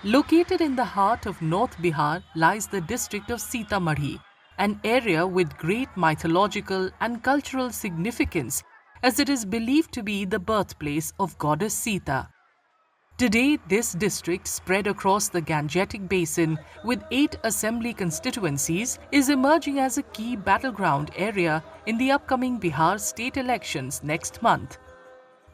Located in the heart of North Bihar lies the district of Sitamarhi, an area with great mythological and cultural significance as it is believed to be the birthplace of goddess Sita. Today, this district, spread across the Gangetic Basin with 8 assembly constituencies, is emerging as a key battleground area in the upcoming Bihar state elections next month.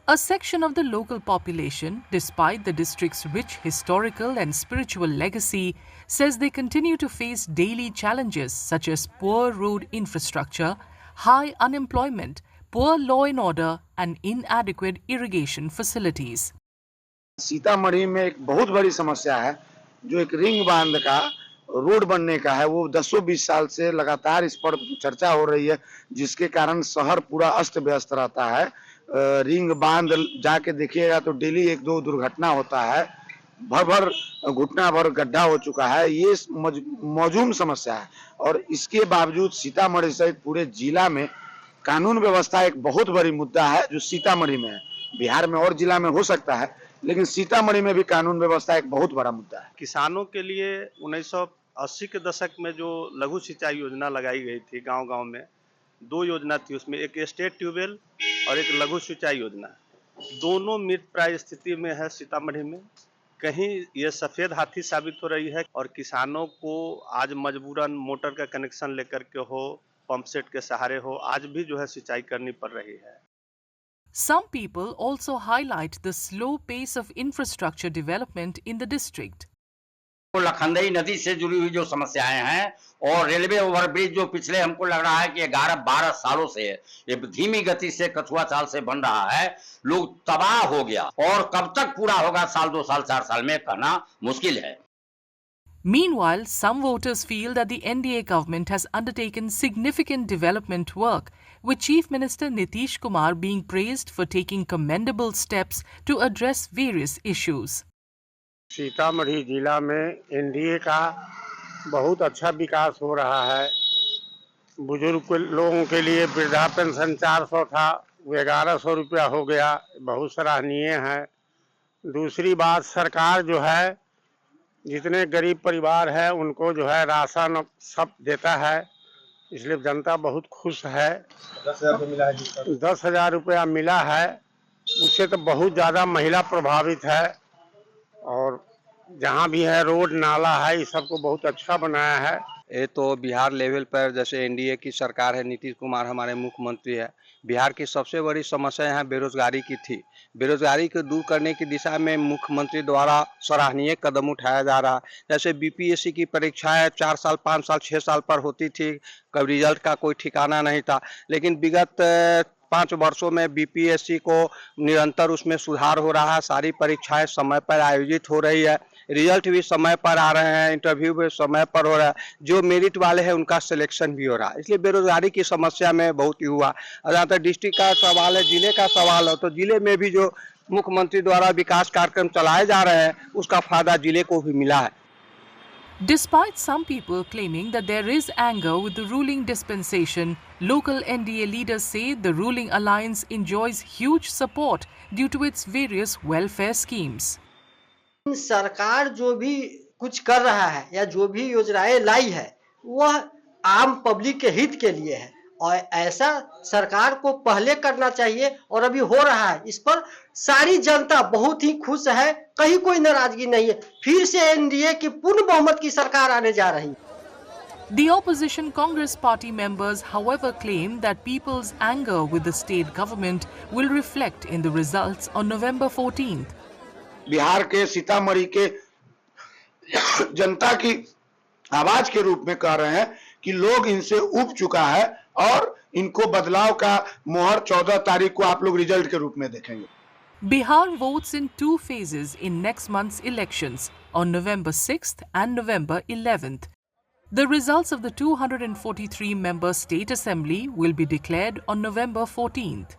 A section of the local population, despite the district's rich historical and spiritual legacy, says they continue to face daily challenges such as poor road infrastructure, high unemployment, poor law and order, and inadequate irrigation facilities. Sitamarhi में एक बहुत बड़ी समस्या है जो एक ring बांध का रोड बनने का है। वो 10-20 साल से लगातार इस पर चर्चा हो रही है, जिसके कारण शहर पूरा अस्त व्यस्त रहता है। रिंग बांध जाके देखिएगा तो डेली 1-2 दुर्घटना होता है, भर घुटना भर गड्ढा हो चुका है। ये मौजूद समस्या है और इसके बावजूद सीतामढ़ी सहित पूरे जिला में कानून व्यवस्था एक बहुत बड़ी मुद्दा है जो सीतामढ़ी में है। बिहार में और जिला में हो सकता है, लेकिन सीतामढ़ी में भी कानून व्यवस्था एक बहुत बड़ा मुद्दा है। किसानों के लिए 1980 के दशक में जो लघु सिंचाई योजना लगाई गई थी, गांव-गांव में 2 योजना थी, उसमें एक स्टेट ट्यूबवेल और एक लघु सिंचाई योजना। दोनों मृतप्राय स्थिति में है सीतामढ़ी में। कहीं ये सफेद हाथी साबित हो रही है और किसानों को आज मजबूरन मोटर का कनेक्शन लेकर के हो, पंप सेट के सहारे हो, आज भी जो है सिंचाई करनी पड़ रही है। Some people also highlight the slow pace of infrastructure development in the district. Lakhandei नदी से जुड़ी हुई जो समस्याएं हैं और रेलवे ओवरब्रिज जो पिछले हमको लग रहा है कि 11-12 सालों से ये धीमी गति से कछुआ चाल से बन रहा है, लोग तबाह हो गया और कब तक पूरा होगा, साल 2 साल 4 साल में कहना मुश्किल है। Meanwhile, some voters feel that the NDA government has undertaken significant development work, with Chief Minister Nitish Kumar being praised for taking commendable steps to address various issues. Sitamarhi जिला में एनडीए का बहुत अच्छा विकास हो रहा है। बुजुर्ग लोगों के लिए वृद्धा पेंशन 400 था, वो 1100 रुपया हो गया, बहुत सराहनीय है। दूसरी बात, सरकार जो है जितने गरीब परिवार है उनको जो है राशन सब देता है, इसलिए जनता बहुत खुश है। 10,000 मिला है, 10,000 रुपया मिला है, उससे तो बहुत ज़्यादा महिला प्रभावित है। और जहाँ भी है रोड नाला है, ये सबको बहुत अच्छा बनाया है। ये तो बिहार लेवल पर जैसे एनडीए की सरकार है, नीतीश कुमार हमारे मुख्यमंत्री है, बिहार की सबसे बड़ी समस्या यहाँ बेरोजगारी की थी। बेरोजगारी को दूर करने की दिशा में मुख्यमंत्री द्वारा सराहनीय कदम उठाया जा रहा है। जैसे बीपीएससी की परीक्षाएं 4 साल 5 साल 6 साल पर होती थी, कब रिजल्ट का कोई ठिकाना नहीं था, लेकिन विगत 5 वर्षों में बीपीएससी को निरंतर उसमें सुधार हो रहा है। सारी परीक्षाएं समय पर आयोजित हो रही है, रिजल्ट भी समय पर आ रहे हैं, इंटरव्यू भी समय पर हो रहा है, जो मेरिट वाले हैं उनका सिलेक्शन भी हो रहा है। इसलिए बेरोजगारी की समस्या में बहुत ही हुआ। जहाँ तक डिस्ट्रिक्ट का सवाल है, जिले का सवाल है, तो जिले में भी जो मुख्यमंत्री द्वारा विकास कार्यक्रम चलाए जा रहे हैं उसका फायदा जिले को भी मिला है। Despite some people claiming that there is anger with the ruling dispensation, local NDA leaders say the ruling alliance enjoys huge support due to its various welfare schemes. सरकार जो भी कुछ कर रहा है या जो भी योजनाएं लाई है वह आम पब्लिक के हित के लिए है और ऐसा सरकार को पहले करना चाहिए और अभी हो रहा है। इस पर सारी जनता बहुत ही खुश है, कहीं कोई नाराजगी नहीं है। फिर से एनडीए की पूर्ण बहुमत की सरकार आने जा रही है। The opposition Congress party members, however, claim that people's anger with the state government will reflect in the results on November 14th. Bihar के सीतामढ़ी के जनता की आवाज के रूप में कह रहे हैं कि लोग इनसे उब चुका है और इनको बदलाव का मोहर 14 तारीख को आप लोग रिजल्ट के रूप में देखेंगे। Bihar votes in 2 phases in next month's elections on November 6th and November 11th. The results of the 243-member state assembly will be declared on November 14th.